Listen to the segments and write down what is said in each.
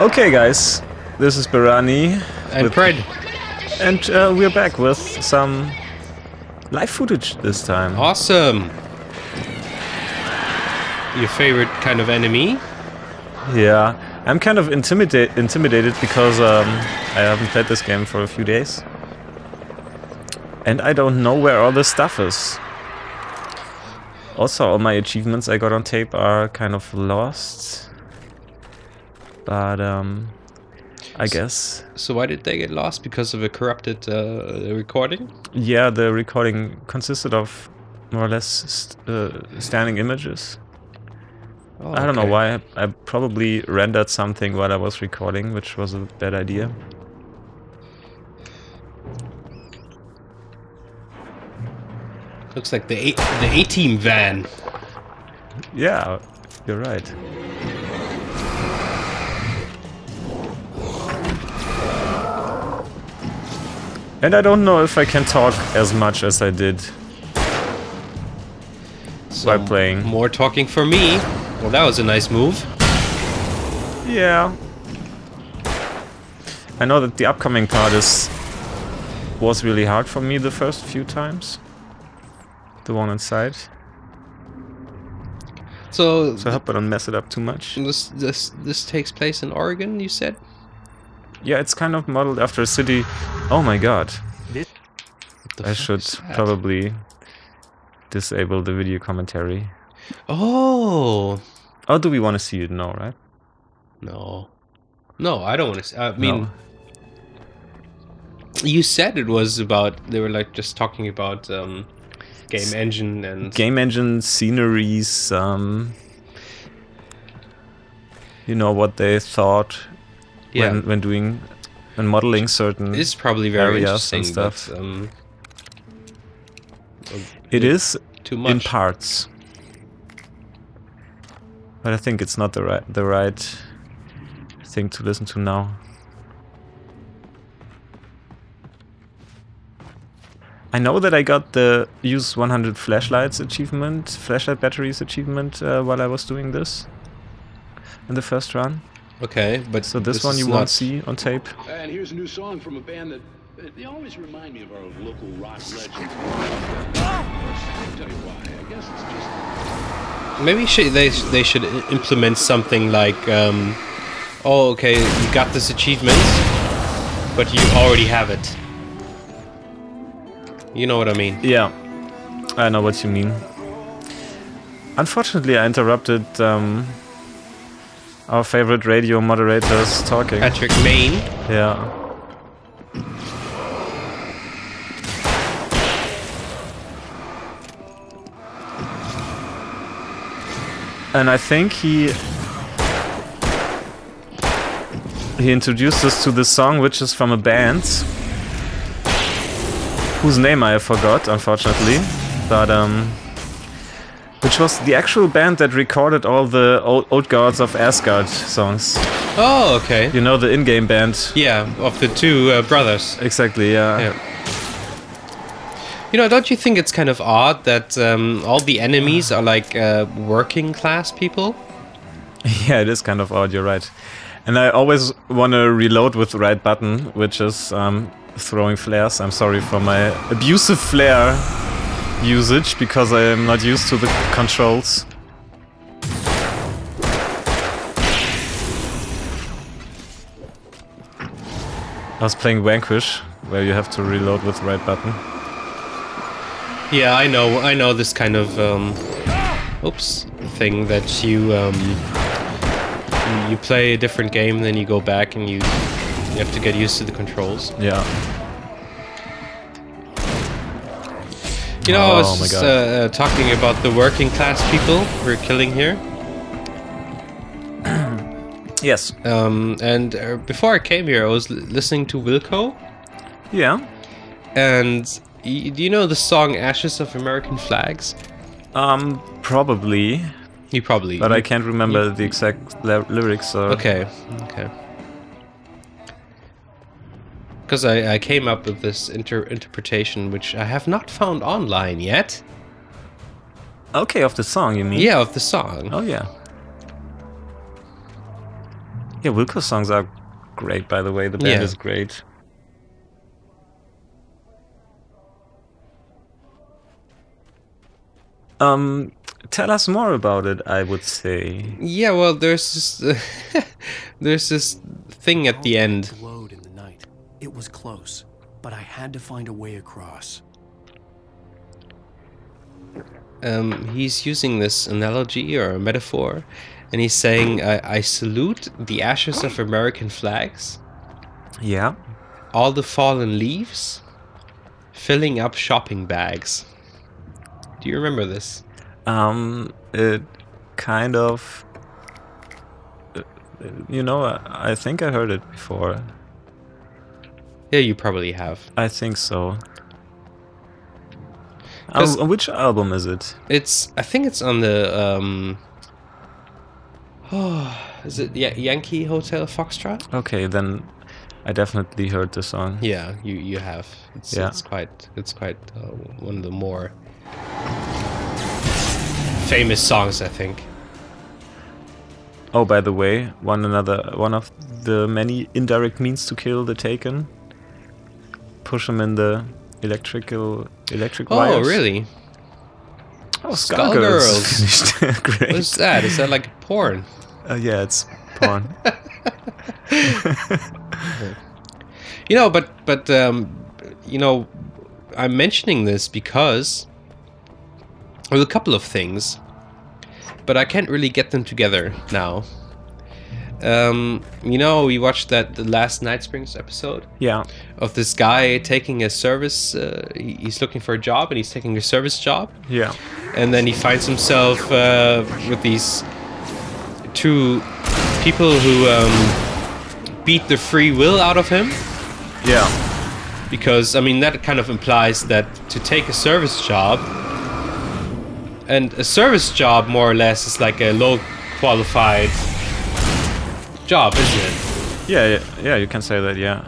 Okay, guys, this is Barani. And Fred. And we're back with some live footage this time. Awesome. Your favorite kind of enemy? Yeah, I'm kind of intimidated because I haven't played this game for a few days. And I don't know where all this stuff is. Also, all my achievements I got on tape are kind of lost. But, I guess. So why did they get lost? Because of a corrupted recording? Yeah, the recording consisted of more or less standing images. Oh, I don't know why. I probably rendered something while I was recording, which was a bad idea. Looks like the A-Team van. Yeah, you're right. And I don't know if I can talk as much as I did while playing. More talking for me. Well, that was a nice move. Yeah. I know that the upcoming part was really hard for me the first few times. The one inside. So I hope I don't mess it up too much. This takes place in Oregon, you said? Yeah, it's kind of modeled after a city. Oh my god. I should probably disable the video commentary. Oh. Oh, do we want to see it? No, right? No. No, I don't want to see. I mean, No. You said it was about, they were like just talking about game engine and... Game engine, sceneries, you know, what they thought when modeling certain It's probably very areas interesting, and stuff. But, it is too much. in parts. But I think it's not the right thing to listen to now. I know that I got the use 100 flashlight batteries achievement while I was doing this in the first run. Okay, but so this one you won't see on tape. And here's a new song from a band that they always remind me of our local rock legends. I'll tell you why. I guess it's just maybe they should implement something like, oh, okay, you got this achievement, but you already have it. You know what I mean? Yeah, I know what you mean. Unfortunately, I interrupted our favorite radio moderators talking. Patrick Main. Yeah. And I think he introduced us to this song, which is from a band whose name I forgot, unfortunately, but which was the actual band that recorded all the old Gods of Asgard songs. Oh, okay. You know, the in-game band. Yeah, of the two brothers. Exactly, yeah. You know, don't you think it's kind of odd that all the enemies are like working class people? Yeah, it is kind of odd, you're right. And I always want to reload with the right button, which is throwing flares. I'm sorry for my abusive flare usage, because I am not used to the controls. I was playing Vanquish, where you have to reload with the right button. Yeah, I know this kind of oops thing that you play a different game, then you go back and you have to get used to the controls. Yeah. You know, I was just, talking about the working class people we're killing here. Yes. And before I came here, I was listening to Wilco. Yeah. And do you know the song "Ashes of American Flags"? Probably. You probably. But I can't remember the exact lyrics. Or... Okay. Okay. Because I came up with this interpretation, which I have not found online yet. Okay, of the song, you mean? Yeah, of the song. Oh, yeah. Yeah, Wilco's songs are great, by the way. The band Yeah. is great. Tell us more about it, I would say. Yeah, well, there's this, there's this thing at the end. Glowed in the night. It was close, but I had to find a way across. He's using this analogy or a metaphor, and he's saying, I salute the ashes of American flags, Yeah. all the fallen leaves, filling up shopping bags. Do you remember this? It kind of... I think I heard it before. Yeah, you probably have. I think so. 'Cause- On which album is it? I think it's on the, is it Yankee Hotel Foxtrot? Okay, then I definitely heard the song. Yeah, you have. Yeah. It's quite one of the more famous songs, I think. Oh, by the way, one of the many indirect means to kill the Taken. Push them in the electric wires. Oh, really? Oh, Skullgirls. Finished. Great. What is that? Is that like porn? Yeah, it's porn. But I'm mentioning this because well, a couple of things, but I can't really get them together now. We watched the last Night Springs episode Yeah. of this guy taking a service. He's looking for a job and he's taking a service job, Yeah. and then he finds himself with these two people who beat the free will out of him. Yeah. Because, I mean, that kind of implies that to take a service job, and a service job more or less is like a low qualified job, isn't it? Yeah, you can say that, yeah.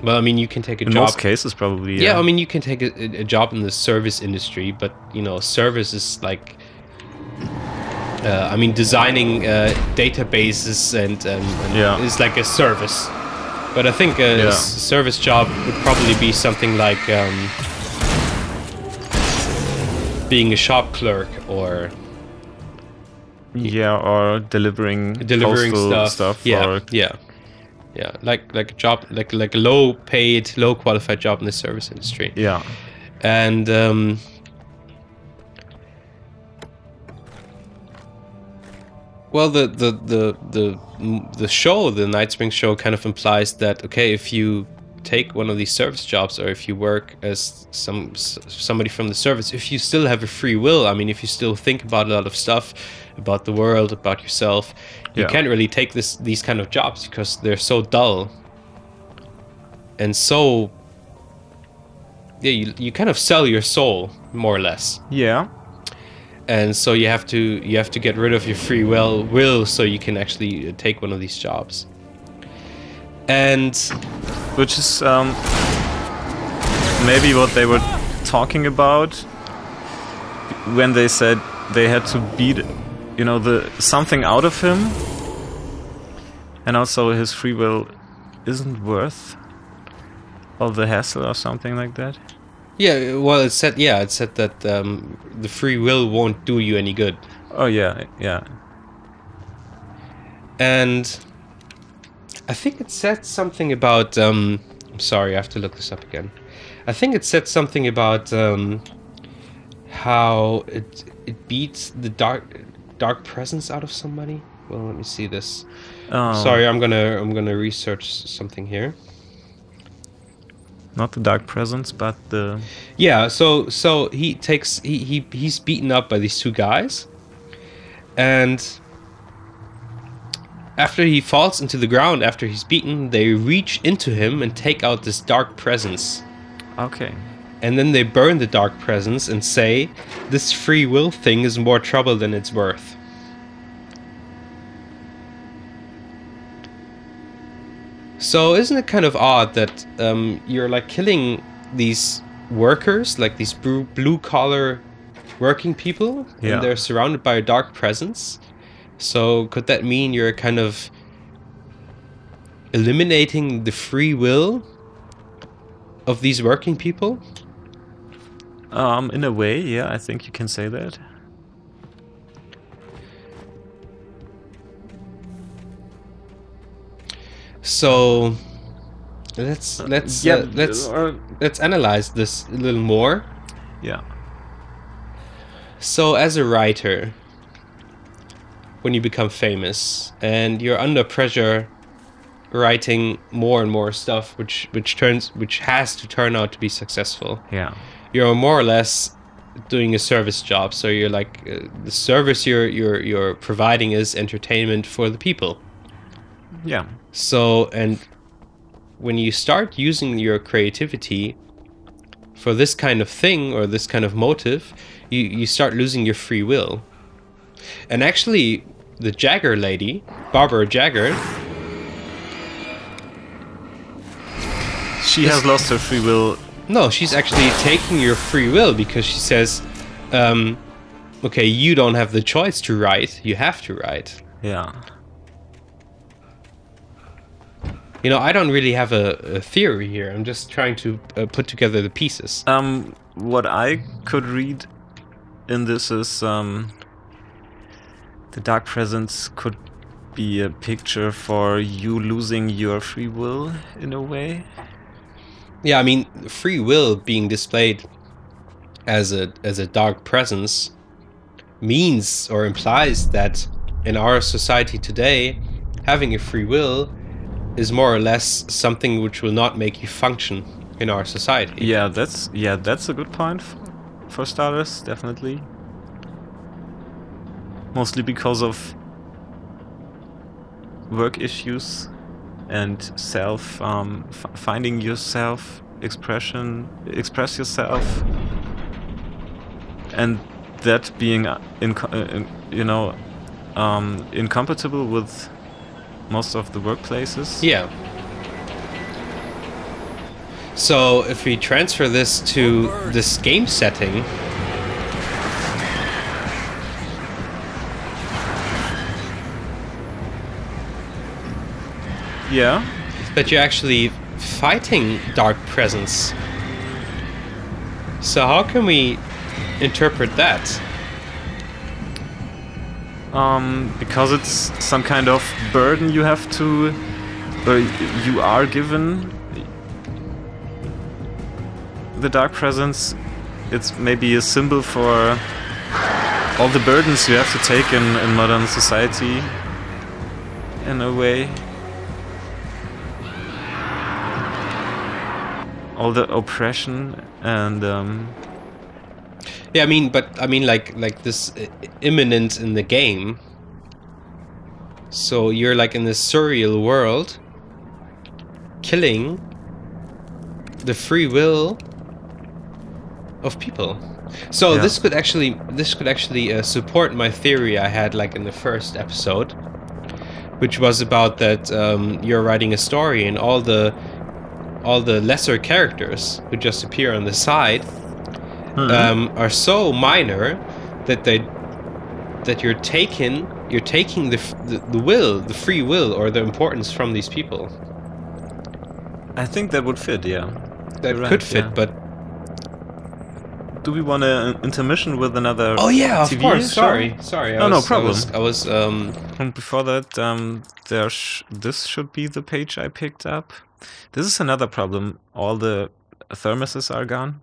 Well, I mean, you can take a In job. most cases, probably, Yeah, I mean, you can take a job in the service industry, but, service is like, designing databases and Yeah. is like a service. But I think a Yeah. service job would probably be something like being a shop clerk or Yeah, or delivering postal stuff. Yeah, Or, yeah. Like a job, like a low paid, low qualified job in the service industry. yeah. And well, the show, the Night Springs show, kind of implies that okay, if you take one of these service jobs, or if you work as somebody from the service, if you still have a free will, I mean, if you still think about a lot of stuff, about the world, about yourself, you Yeah. can't really take these kind of jobs because they're so dull. And so, yeah, you kind of sell your soul, more or less. Yeah. And so you have to get rid of your free will so you can actually take one of these jobs. And Which is maybe what they were talking about when they said they had to beat, something out of him, and also his free will isn't worth all the hassle or something like that. yeah, well, it said that the free will won't do you any good. Oh yeah, yeah. And I think it said something about I'm sorry, I have to look this up again. I think it said something about how it beats the dark presence out of somebody. Well, let me see this. Sorry, I'm gonna research something here. Not the dark presence, but the... Yeah, so he's beaten up by these two guys, and after he falls into the ground, after he's beaten, they reach into him and take out this dark presence. Okay. And then they burn the dark presence and say, this free will thing is more trouble than it's worth. So isn't it kind of odd that you're like killing these workers, like these blue collar working people, Yeah. and they're surrounded by a dark presence? So could that mean you're kind of eliminating the free will of these working people? In a way, yeah, I think you can say that. So let's analyze this a little more. Yeah. So as a writer, when you become famous and you're under pressure writing more and more stuff which has to turn out to be successful. Yeah. You're more or less doing a service job, so you're like the service you're providing is entertainment for the people. Yeah. So, and when you start using your creativity for this kind of thing or this kind of motive, you start losing your free will. And actually, the Jagger lady, Barbara Jagger, she has lost her free will. No, she's actually taking your free will because she says, okay, you don't have the choice to write, you have to write. Yeah. You know, I don't really have a theory here. I'm just trying to put together the pieces. What I could read in this is the dark presence could be a picture for you losing your free will in a way. Yeah, I mean, free will being displayed as a dark presence means or implies that in our society today, having a free will is more or less something which will not make you function in our society. Yeah, that's a good point for starters, definitely. Mostly because of work issues and finding yourself, express yourself, and that being incompatible with most of the workplaces. Yeah. So if we transfer this to this game setting, yeah, that you're actually fighting dark presence. So how can we interpret that? Because it's some kind of burden you have to, you are given the dark presence. It's maybe a symbol for all the burdens you have to take in modern society, in a way. All the oppression and yeah, I mean, like this imminent in the game. So you're like in this surreal world, killing the free will of people. So yeah. this could actually support my theory I had like in the first episode, which was about that you're writing a story and all the lesser characters who just appear on the side are so minor that you're taking the free will or the importance from these people. I think that would fit, yeah. That You're could right, fit, yeah. but do we want an intermission with another? oh yeah, TV of course. show? Sorry. No problem. I was And before that, this should be the page I picked up. This is another problem. All the thermoses are gone.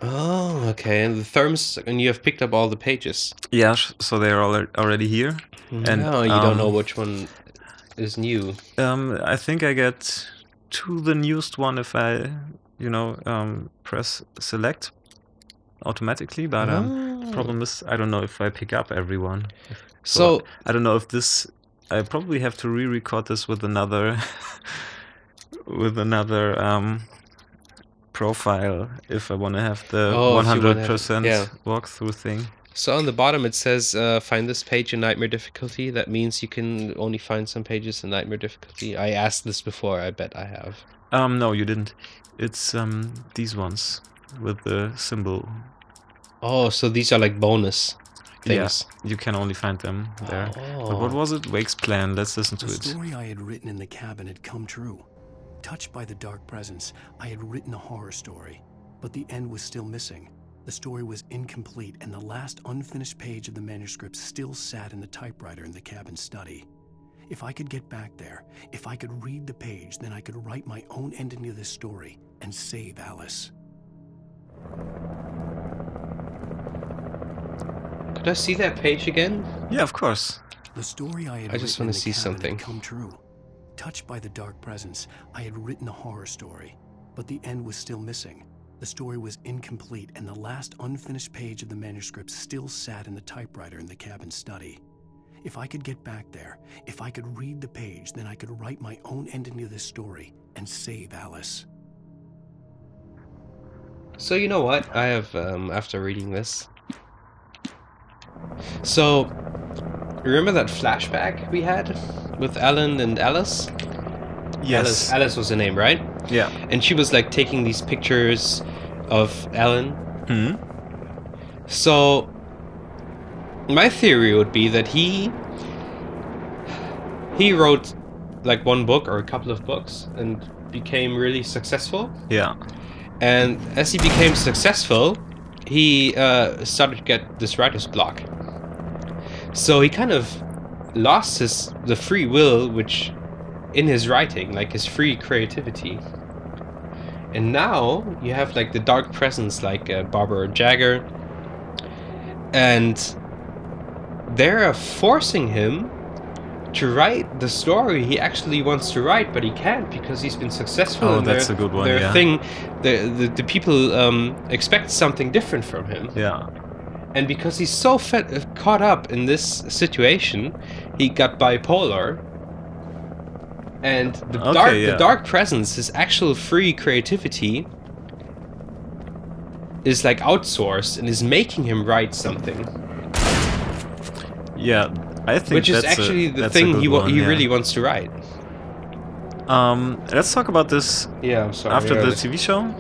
oh, okay. And the thermos, and you have picked up all the pages. Yeah, so they're already here. And no, you don't know which one is new. I think I get to the newest one if I, press select automatically. But the problem is I don't know if I pick up everyone. So I don't know if this. I probably have to re-record this with another profile if I want to have the 100% walkthrough thing. So on the bottom it says find this page in nightmare difficulty. That means you can only find some pages in nightmare difficulty. I asked this before, I bet I have. No, you didn't. It's these ones with the symbol. Oh, so these are like bonus. things. Yeah, you can only find them there. But what was it? Wake's plan. Let's listen to The it. story I had written in the cabin had come true. Touched by the dark presence, I had written a horror story, but the end was still missing. The story was incomplete, and the last unfinished page of the manuscript still sat in the typewriter in the cabin study. If I could get back there, if I could read the page, then I could write my own ending to this story and save Alice. Could I see that page again? Yeah, of course. The story I just written want in to the see cabin something. had come true. Touched by the dark presence, I had written a horror story, but the end was still missing. The story was incomplete, and the last unfinished page of the manuscript still sat in the typewriter in the cabin study. If I could get back there, if I could read the page, then I could write my own ending to this story and save Alice. So you know what? I have, after reading this... So, remember that flashback we had with Alan and Alice? Yes. Alice was the name, right? Yeah. And she was like taking these pictures of Alan. Hmm. So, my theory would be that he wrote like one book or a couple of books and became really successful. Yeah. And as he became successful, he started to get this writer's block. So he kind of lost the free will, which in his writing, like his free creativity. And now you have like the dark presence, like Barbara Jagger, and they're forcing him to write the story he actually wants to write, but he can't because he's been successful. Oh, and that's a good one. Their Yeah. thing, the people expect something different from him. Yeah. And because he's so caught up in this situation, he got bipolar. And the dark presence, his actual free creativity, is like outsourced and is making him write something. Yeah, I think which is that's actually the that's thing a he good one, yeah. really wants to write. Let's talk about this Yeah, I'm sorry. after yeah, the this- TV show.